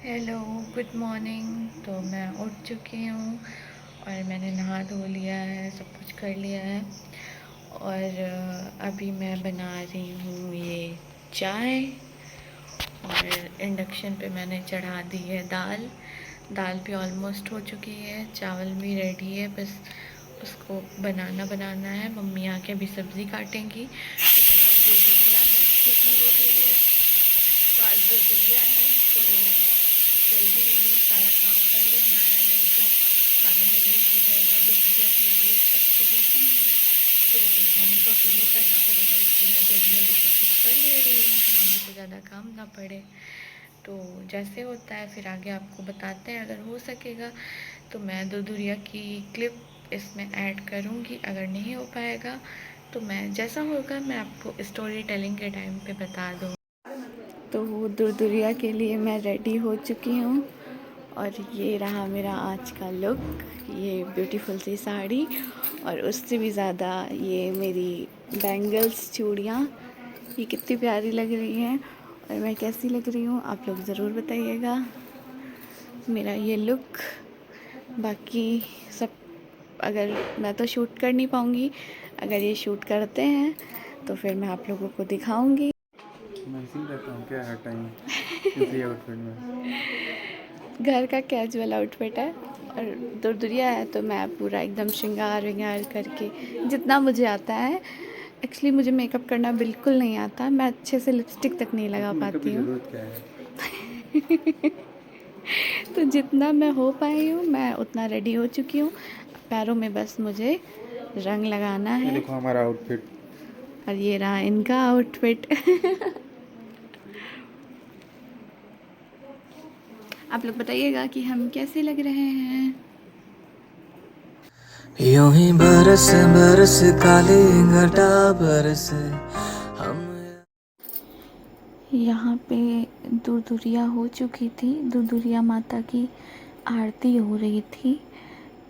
Hello, good morning. तो मैं उठ चुकी हूँ और मैंने नहा धो लिया है, सब कुछ कर लिया है। और अभी मैं बना रही हूँ ये चाय। और इंडक्शन पे मैंने चढ़ा दी है दाल। दाल भी ऑलमोस्ट हो चुकी है, चावल भी रेडी है, बस उसको बनाना है। मम्मी आके अभी सब्ज़ी काटेंगी। तो आज दुनिया है, छुट्टी हो गई है, तो आज दुनिया है, तो जल्दी सारा काम कर लेना है, नहीं तो खाने में लेट हो जाएगा। दुनिया थोड़ी लेट तक तो होगी ही, तो मम्मी को अकेले करना पड़ेगा, इसलिए मैं जल्दी जल्दी सब कुछ कर ले रही हूँ कि मम्मी को ज़्यादा काम ना पड़े। तो जैसे होता है फिर आगे आपको बताते हैं, अगर हो सकेगा तो मैं दुधुरिया की क्लिप इसमें ऐड करूँगी। अगर नहीं हो पाएगा तो मैं जैसा होगा मैं आपको स्टोरी टेलिंग के टाइम पे बता दूँ। तो दुरदुरिया के लिए मैं रेडी हो चुकी हूँ और ये रहा मेरा आज का लुक। ये ब्यूटीफुल सी साड़ी और उससे भी ज़्यादा ये मेरी बैंगल्स, चूड़ियाँ, ये कितनी प्यारी लग रही हैं और मैं कैसी लग रही हूँ आप लोग ज़रूर बताइएगा। मेरा ये लुक, बाकी सब अगर मैं तो शूट कर नहीं पाऊँगी, अगर ये शूट करते हैं तो फिर मैं आप लोगों को दिखाऊँगी। मैं इसी में रहता हूँ क्या हर टाइम इसी आउटफिट में। घर का कैजुअल आउटफिट है और दुरदुरिया है तो मैं पूरा एकदम श्रृंगार विंगार करके जितना मुझे आता है। एक्चुअली मुझे मेकअप करना बिल्कुल नहीं आता, मैं अच्छे से लिपस्टिक तक नहीं लगा आपको मेकअप की पाती हूँ। ज़रूरत क्या है? तो जितना मैं हो पाई हूँ मैं उतना रेडी हो चुकी हूँ। पैरों में बस मुझे रंग लगाना ये है। देखो हमारा आउटफिट। और ये रहा इनका आउटफिट। आप लोग बताइएगा कि हम कैसे लग रहे हैं। यूं ही बरस बरस काली घटा बरस हम। यहाँ पे दुरदुरिया हो चुकी थी, दुरदुरिया माता की आरती हो रही थी,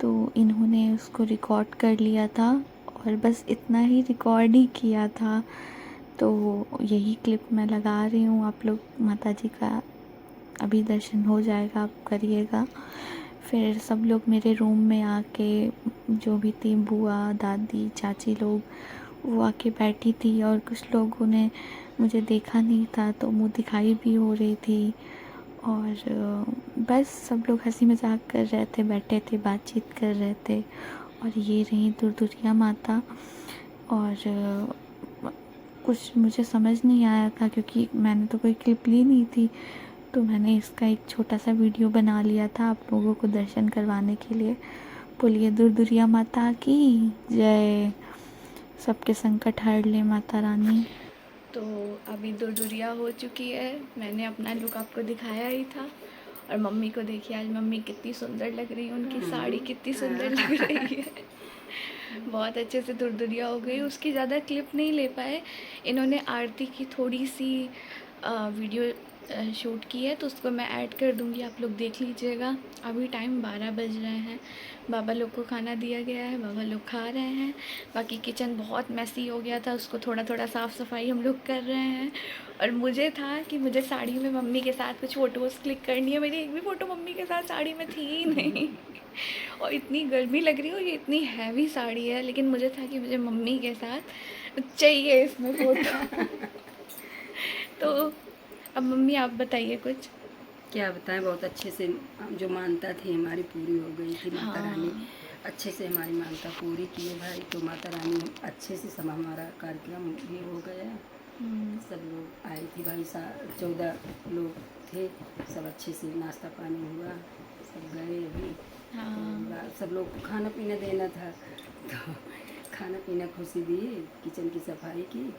तो इन्होंने उसको रिकॉर्ड कर लिया था और बस इतना ही रिकॉर्ड ही किया था। तो यही क्लिप मैं लगा रही हूँ, आप लोग माता जी का अभी दर्शन हो जाएगा, आप करिएगा। फिर सब लोग मेरे रूम में आके, जो भी थी बुआ, दादी, चाची लोग, वो आके बैठी थी और कुछ लोगों ने मुझे देखा नहीं था तो मुँह दिखाई भी हो रही थी। और बस सब लोग हंसी मजाक कर रहे थे, बैठे थे, बातचीत कर रहे थे। और ये रही दुरदुरिया माता। और कुछ मुझे समझ नहीं आया था क्योंकि मैंने तो कोई क्लिप ली नहीं थी, तो मैंने इसका एक छोटा सा वीडियो बना लिया था आप लोगों को दर्शन करवाने के लिए। बोलिए दुरदुरिया माता की जय, सबके संकट हर ले माता रानी। तो अभी दुरदुरिया हो चुकी है, मैंने अपना लुक आपको दिखाया ही था। और मम्मी को देखिए, आज मम्मी कितनी सुंदर लग रही है, उनकी साड़ी कितनी सुंदर लग रही है। बहुत अच्छे से दुरदुरिया हो गई। उसकी ज़्यादा क्लिप नहीं ले पाए, इन्होंने आरती की थोड़ी सी वीडियो शूट की है, तो उसको मैं ऐड कर दूँगी, आप लोग देख लीजिएगा। अभी टाइम 12 बज रहे हैं, बाबा लोग को खाना दिया गया है, बाबा लोग खा रहे हैं। बाकी किचन बहुत मैसी हो गया था, उसको थोड़ा थोड़ा साफ़ सफाई हम लोग कर रहे हैं। और मुझे था कि मुझे साड़ी में मम्मी के साथ कुछ फ़ोटोज़ क्लिक करनी है, मेरी एक भी फ़ोटो मम्मी के साथ साड़ी में थी ही नहीं। और इतनी गर्मी लग रही हो, ये इतनी हैवी साड़ी है, लेकिन मुझे था कि मुझे मम्मी के साथ चाहिए इसमें फ़ोटो। तो अब मम्मी आप बताइए कुछ। क्या बताएं, बहुत अच्छे से जो मानता थी हमारी पूरी हो गई थी। माता रानी हाँ। अच्छे से हमारी मानता पूरी की है भाई। तो माता रानी अच्छे से सब हमारा कार्यक्रम भी हो गया। सब लोग आए थे भाई, 14 लोग थे, सब अच्छे से नाश्ता पानी हुआ, सब गए अभी। हाँ। सब लोग को खाना पीना देना था, तो खाना पीना खुशी दिए, किचन की सफाई की।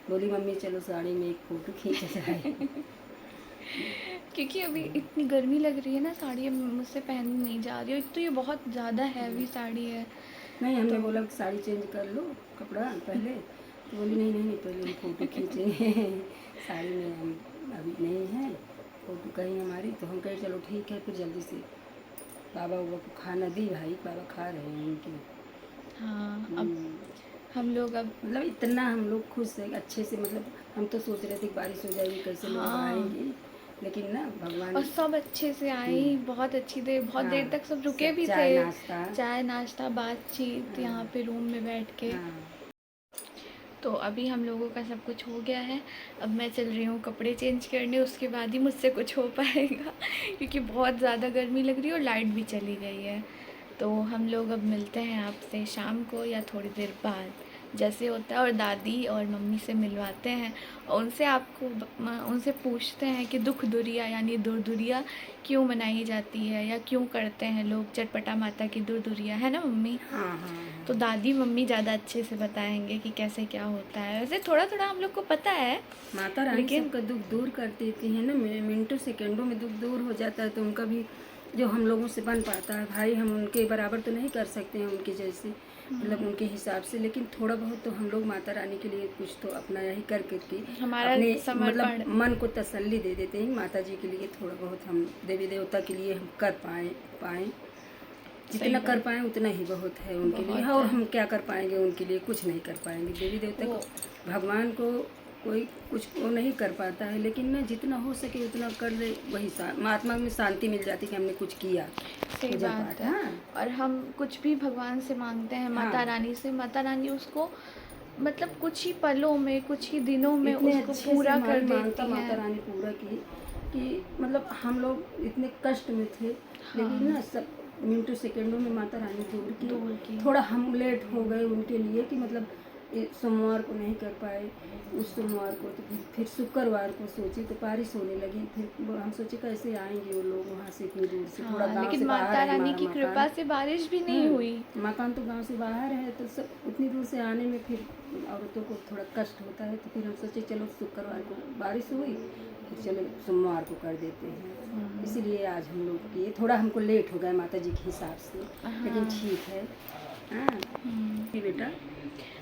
बोली मम्मी चलो साड़ी में एक फ़ोटो खींचा जाए। क्योंकि अभी इतनी गर्मी लग रही है ना, साड़ी अब मुझसे पहनी नहीं जा रही है, एक तो ये बहुत ज़्यादा हैवी साड़ी है। नहीं, हमने तो बोला कि साड़ी चेंज कर लो कपड़ा पहले, तो बोली नहीं नहीं नहीं, पहले हम फ़ोटो खींचे। साड़ी में हम अभी नहीं हैं, फ़ोटो कहीं हमारी। तो हम कहे चलो ठीक है, फिर जल्दी से बाबा उबा को खाना दी भाई, बाबा खा रहे हैं उनके। हाँ, अब हम लोग अब मतलब इतना हम लोग खुश है अच्छे से। मतलब हम तो सोच रहे थे कि बारिश हो जाएगी, कैसे लोग हाँ, आएंगे, लेकिन ना भगवान और सब अच्छे से आई, बहुत अच्छी थे, बहुत देर तक सब रुके सब भी चाय थे, नाश्ता चाय नाश्ता बातचीत यहाँ पे रूम में बैठ के। हाँ तो अभी हम लोगों का सब कुछ हो गया है। अब मैं चल रही हूँ कपड़े चेंज करने, उसके बाद ही मुझसे कुछ हो पाएगा क्योंकि बहुत ज़्यादा गर्मी लग रही है और लाइट भी चली गई है। तो हम लोग अब मिलते हैं आपसे शाम को या थोड़ी देर बाद जैसे होता है, और दादी और मम्मी से मिलवाते हैं और उनसे पूछते हैं कि दुख दुरिया यानी दुर्दुरिया क्यों मनाई जाती है या क्यों करते हैं लोग चटपटा माता की दुर्दुरिया, है ना मम्मी? हाँ हाँ तो दादी मम्मी ज़्यादा अच्छे से बताएंगे कि कैसे क्या होता है। वैसे थोड़ा थोड़ा हम लोग को पता है, माता रानी लेकिन सबका दुख दूर कर देती है ना, मिनटों सेकंडों में दुख दूर हो जाता है। तो उनका भी जो हम लोगों से बन पाता है भाई, हम उनके बराबर तो नहीं कर सकते हैं उनके जैसे, मतलब उनके हिसाब से, लेकिन थोड़ा बहुत तो हम लोग माता रानी के लिए कुछ तो अपना यही कर करके हमारा अपने समर्पण मतलब मन को तसल्ली दे देते हैं। माता जी के लिए थोड़ा बहुत हम देवी देवता के लिए हम कर पाएँ जितना कर पाएँ उतना ही बहुत है उनके लिए। और हम क्या कर पाएंगे उनके लिए? कुछ नहीं कर पाएंगे। देवी देवता को, भगवान को कोई कुछ वो नहीं कर पाता है, लेकिन ना जितना हो सके उतना कर ले, वही आत्मा में शांति मिल जाती कि हमने कुछ किया। सही पूजा बात पाठ, है। हाँ। और हम कुछ भी भगवान से मांगते हैं, माता हाँ। रानी से, माता रानी उसको मतलब कुछ ही पलों में, कुछ ही दिनों में इतने उसको अच्छे पूरा से कर हमारी मानता देती माता है। रानी पूरा की कि मतलब हम लोग इतने कष्ट में थे, लेकिन ना सब मिनटों सेकंडों में माता रानी दूर की। थोड़ा हम लेट हो गए उनके लिए कि मतलब सोमवार को नहीं कर पाए, उस सोमवार को तो फिर शुक्रवार को सोचे तो बारिश होने लगी। फिर हम सोचे कैसे आएंगे वो लोग वहाँ से इतनी दूर से, थोड़ा गांव लेकिन से बाहर माता है रानी हमारा की कृपा मकान। से बारिश भी नहीं हुई। मकान तो गांव से बाहर है, तो सब उतनी दूर से आने में फिर औरतों को थोड़ा कष्ट होता है। तो फिर हम सोचे चलो शुक्रवार को बारिश हुई, फिर चलो सोमवार को कर देते हैं। इसीलिए आज हम लोग किए, थोड़ा हमको लेट हो गया माता जी के हिसाब से, लेकिन ठीक है। हाँ बेटा,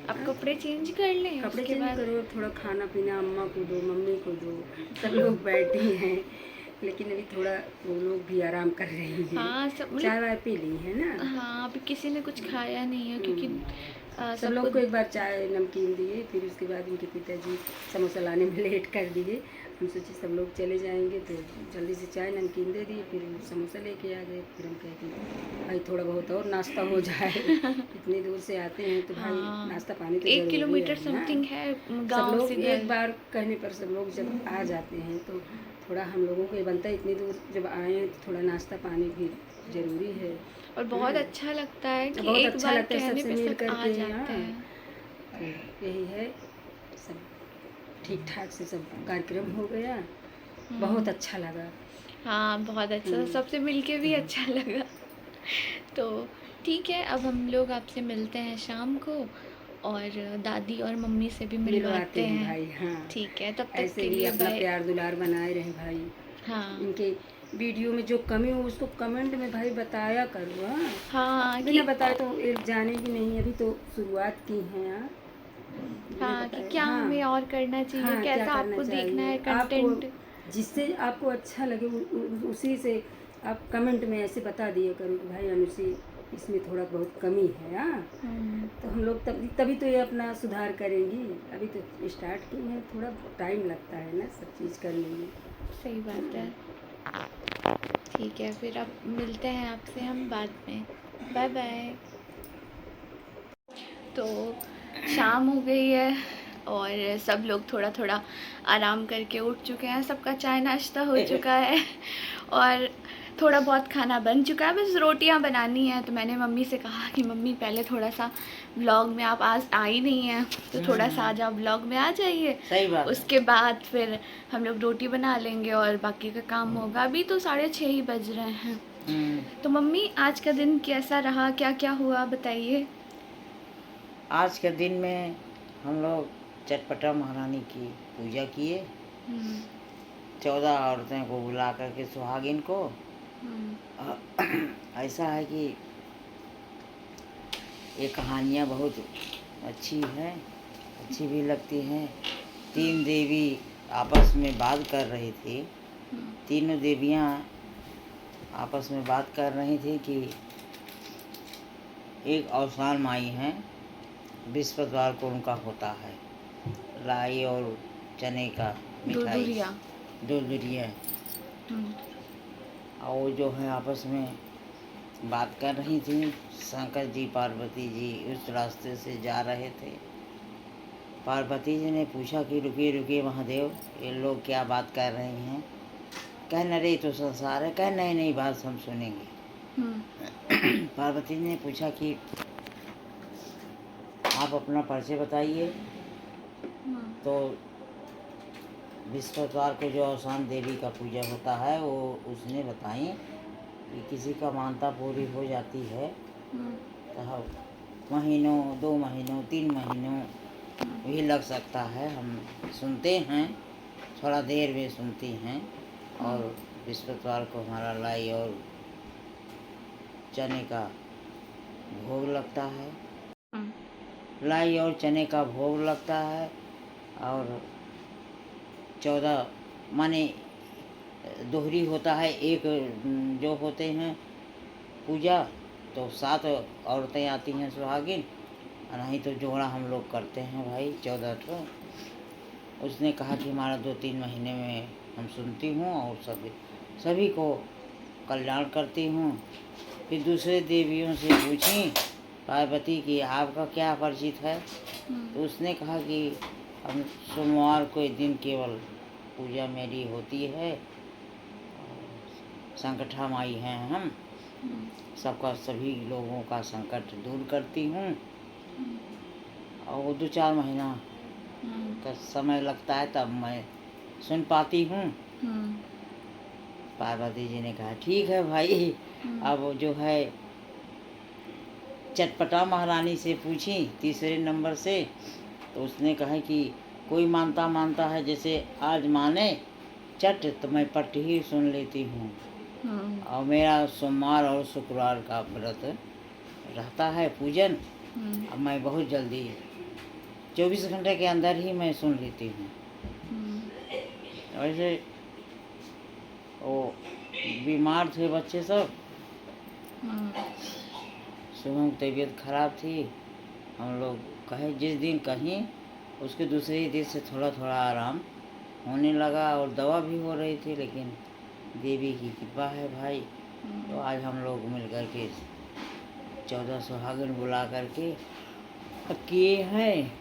अब कपड़े चेंज कर लें, कपड़े उसके चेंज बाद करो, थोड़ा खाना पीना अम्मा को दो, मम्मी को दो, सब लोग बैठे हैं, लेकिन अभी थोड़ा वो लोग भी आराम कर रहे हैं। हाँ सब चाय वाय पी ली है ना? हाँ अभी किसी ने कुछ खाया नहीं है क्योंकि सब लोग को एक बार चाय नमकीन दिए, फिर उसके बाद उनके पिताजी समोसा लाने में लेट कर दिए। हम सोचे सब लोग चले जाएंगे तो जल्दी से चाय नमकीन दे दिए, फिर समोसा लेके आ गए। फिर हम कहते हैं भाई थोड़ा बहुत और नाश्ता हो जाए, इतनी दूर से आते हैं तो भाई नाश्ता पानी तो 1 किलोमीटर जरूरी है ना। समथिंग है सब गांव लोग से एक घर। बार कहने पर सब लोग जब आ जाते हैं तो थोड़ा हम लोगों को ये बनता है, इतनी दूर जब आए हैं तो थोड़ा नाश्ता पानी भी जरूरी है। और बहुत अच्छा लगता है कि बहुत एक अच्छा बार लगता है कहने सबसे पे मिल सब आ करके। जाते हैं। तो यही है, सब ठीक ठाक से सब कार्यक्रम हो गया, बहुत अच्छा लगा। हाँ बहुत अच्छा, सबसे मिलके भी अच्छा लगा। तो ठीक है, अब हम लोग आपसे मिलते हैं शाम को और दादी और मम्मी से भी मिलवाते हैं भाई। हाँ ठीक है, तब तक ऐसे के ही लिए अपना बाय। प्यार दुलार बनाए रहे भाई। हाँ इनके वीडियो में जो कमी हो उसको कमेंट में भाई बताया करो। हाँ हाँ बिना कि बताए तो एक जाने की नहीं, अभी तो शुरुआत की है। हाँ कि क्या हमें और करना चाहिए, हाँ, क्या कैसा करना आपको देखना है चाहिए कंटेंट। आपको, जिससे आपको अच्छा लगे उसी से आप कमेंट में ऐसे बता दिया करो कि भाई अनुसी इसमें थोड़ा बहुत कमी है। हाँ तो हम लोग तभी तो ये अपना सुधार करेंगी। अभी तो स्टार्ट की है, थोड़ा टाइम लगता है ना सब चीज़ करने में। सही बात है। ठीक है, फिर अब मिलते हैं आपसे हम बाद में। Bye bye. तो शाम हो गई है और सब लोग थोड़ा थोड़ा आराम करके उठ चुके हैं, सबका चाय नाश्ता हो चुका है और थोड़ा बहुत खाना बन चुका है, बस रोटियां बनानी है। तो मैंने मम्मी से कहा कि मम्मी पहले थोड़ा सा व्लॉग में, आप आज आई नहीं हैं तो थोड़ा सा आज आप व्लॉग में आ जाइए, सही बात। उसके बाद फिर हम लोग रोटी बना लेंगे और बाकी का काम होगा। अभी तो 6:30 ही बज रहे हैं। तो मम्मी आज का दिन कैसा रहा, क्या क्या हुआ बताइए। आज के दिन में हम लोग चटपटा महारानी की पूजा किए। 14 औरतें को बुला करके सुहागिन को। ऐसा है कि ये कहानियाँ बहुत अच्छी हैं, अच्छी भी लगती हैं। 3 देवी आपस में बात कर रही थी, तीनों देवियाँ आपस में बात कर रही थी कि एक औसान माई हैं, बृहस्पतिवार को उनका होता है लाई और चने का मिठाई, दुरिया। और वो जो है आपस में बात कर रही थी। शंकर जी पार्वती जी उस रास्ते से जा रहे थे। पार्वती जी ने पूछा कि रुकिए रुकिए महादेव, ये लोग क्या बात कर रहे हैं। कह नरे तो संसार है। कह नहीं नहीं, बात हम सुनेंगे। पार्वती जी ने पूछा कि आप अपना परिचय बताइए। तो बृहस्पतिवार को जो अवसान देवी का पूजा होता है वो उसने बताई कि किसी का मानता पूरी हो जाती है तो महीनों, 2 महीनों, 3 महीनों भी लग सकता है। हम सुनते हैं, थोड़ा देर में सुनती हैं। और बृहस्पतिवार को हमारा लाई और चने का भोग लगता है। लाई और चने का भोग लगता है। और 14 माने दोहरी होता है। एक जो होते हैं पूजा तो 7 औरतें आती हैं सुहागिन, नहीं तो जोड़ा हम लोग करते हैं भाई 14 ठो। उसने कहा कि हमारा 2-3 महीने में हम सुनती हूँ और सभी को कल्याण करती हूँ। फिर दूसरे देवियों से पूछी पार्वती की आपका क्या परिचित है। तो उसने कहा कि हम सोमवार को एक दिन केवल पूजा मेरी होती है। संकटा माई हैं हम, सबका सभी लोगों का संकट दूर करती हूँ। और 2-4 महीना का समय लगता है तब मैं सुन पाती हूँ। पार्वती जी ने कहा ठीक है भाई। अब जो है चटपटा महारानी से पूछी तीसरे नंबर से, तो उसने कहा कि कोई मानता है, जैसे आज माने चट तो मैं पट ही सुन लेती हूँ। और मेरा सोमवार और शुक्रवार का व्रत रहता है पूजन। अब मैं बहुत जल्दी 24 घंटे के अंदर ही मैं सुन लेती हूँ। वैसे वो बीमार थे बच्चे सब, सुबह की तबीयत खराब थी। हम लोग कहे जिस दिन कहीं उसके दूसरे ही दिन से थोड़ा थोड़ा आराम होने लगा और दवा भी हो रही थी, लेकिन देवी की कृपा है भाई। तो आज हम लोग मिल कर के 14 सुहागिन बुला करके किए हैं।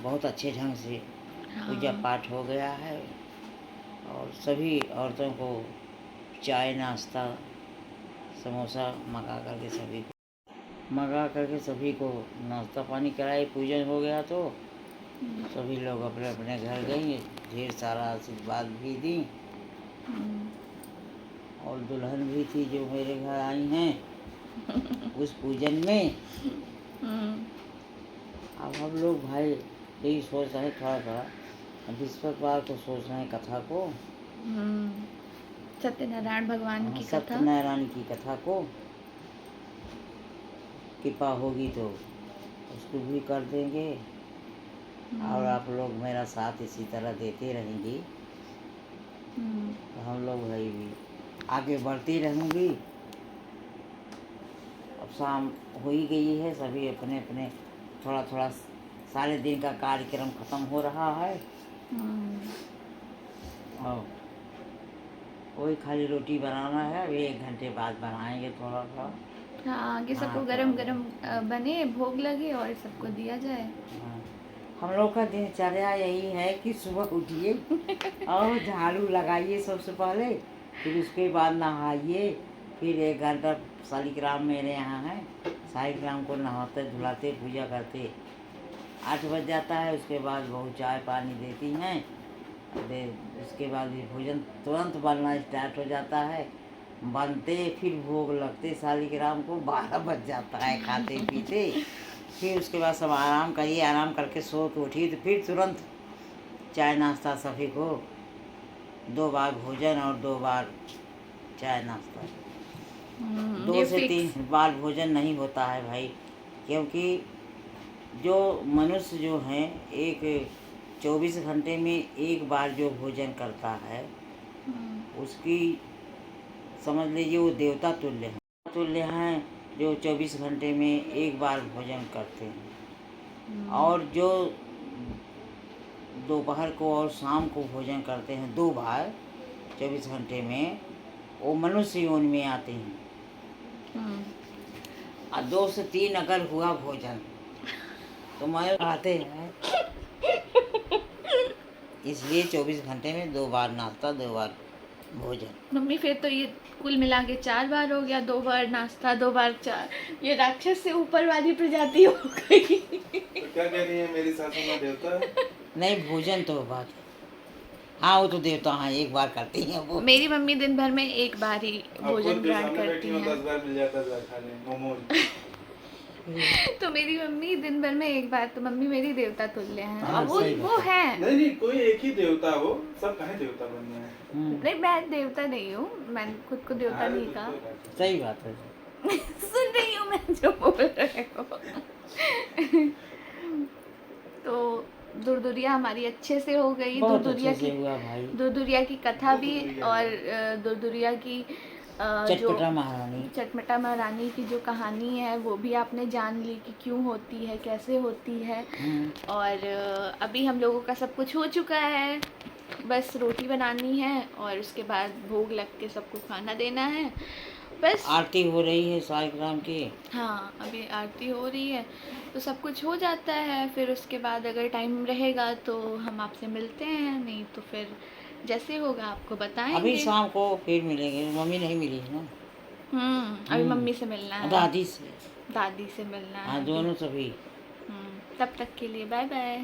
बहुत अच्छे ढंग से पूजा पाठ हो गया है। और सभी औरतों को चाय नाश्ता समोसा मंगा करके सभी को नाश्ता पानी कराए। पूजन हो गया तो सभी लोग अपने अपने घर गए। ढेर सारा आशीर्वाद भी दी। और दुल्हन भी थी जो मेरे घर आई हैं उस पूजन में। अब हम लोग भाई यही सोच रहे थोड़ा बृहस्पतिवार को सोच रहे हैं कथा को, सत्यनारायण भगवान की कथा, सत्यनारायण की कथा को कृपा होगी तो उसको भी कर देंगे। और आप लोग मेरा साथ इसी तरह देते रहेंगी तो हम लोग भाई भी आगे बढ़ती रहूँगी। अब शाम हो ही गई है, सभी अपने अपने थोड़ा सारे दिन का कार्यक्रम ख़त्म हो रहा है। और वही खाली रोटी बनाना है। अभी 1 घंटे बाद बनाएंगे थोड़ा। हाँ, आगे सबको गरम गरम बने, भोग लगे और सबको दिया जाए। हाँ, हम लोग का दिनचर्या यही है कि सुबह उठिए और झाड़ू लगाइए सबसे पहले, फिर उसके बाद नहाइए। फिर 1 घंटा शालिग्राम मेरे यहाँ है, शालिग्राम को नहाते धुलाते पूजा करते 8 बज जाता है। उसके बाद बहू चाय पानी देती हैं। उसके बाद भी भोजन तुरंत बनना स्टार्ट हो जाता है। बनते फिर भोग लगते शालिग्राम को 12 बज जाता है खाते पीते। फिर उसके बाद सब आराम करिए, आराम करके सो के उठिए तो फिर तुरंत चाय नाश्ता सभी को 2 बार भोजन और 2 बार चाय नाश्ता। 2 से 3 बार भोजन नहीं होता है भाई, क्योंकि जो मनुष्य जो हैं एक 24 घंटे में 1 बार जो भोजन करता है उसकी समझ लीजिए वो देवता तुल्य हैं जो 24 घंटे में 1 बार भोजन करते हैं। और जो दोपहर को और शाम को भोजन करते हैं 2 बार, 24 घंटे में वो मनुष्य योनि में आते हैं। और 2 से 3 अगर हुआ भोजन तो मैं आते हैं, इसलिए 24 घंटे में 2 बार नाश्ता 2 बार भोजन। मम्मी फिर तो ये कुल मिला के 4 बार हो गया, 2 बार नाश्ता 2 बार चार, ये राक्षस से ऊपर वाली प्रजाति हो गई। तो क्या कह रही है मेरी सासू माँ देवता है? नहीं, भोजन तो बात, हाँ वो तो देवता, हाँ 1 बार करती हैं वो। मेरी मम्मी दिन भर में 1 बार ही भोजन आपको ग्रहण सामने करती बैठी हूँ, हैं। 10 बार मिल जाता है खा लें मोमोज। तो मेरी मम्मी दिन भर में 1 बार, तो मम्मी मेरी देवता तुल्य हैं। हाँ, अब वो सही वो बात है। नहीं नहीं, कोई एक ही देवता हो, सब कहे देवता बनना है। नहीं, मैं देवता नहीं हूँ, मैंने खुद को देवता अरे नहीं तो कहा। सही बात है। सुन रही हूँ मैं जो बोल रहे हो। तो दुरदुरिया हमारी अच्छे से हो गई। बहुत दुरदुरिया अच्छे से की हुआ भाई। दुरदुरिया की कथा भी, और दुरदुरिया की जो चटपटा महारानी, चटमटा महारानी की जो कहानी है वो भी आपने जान ली कि क्यों होती है, कैसे होती है। और अभी हम लोगों का सब कुछ हो चुका है, बस रोटी बनानी है और उसके बाद भोग लग के सबको खाना देना है बस। आरती हो रही है सालिग्राम की। हाँ, अभी आरती हो रही है तो सब कुछ हो जाता है। फिर उसके बाद अगर टाइम रहेगा तो हम आपसे मिलते हैं, नहीं तो फिर जैसे होगा आपको बताएंगे। अभी शाम को फिर मिलेंगे, मम्मी नहीं मिली है ना। अभी मम्मी से मिलना है, दादी से, दादी से मिलना हाँ है। दोनों सभी। तब तक के लिए बाय बाय।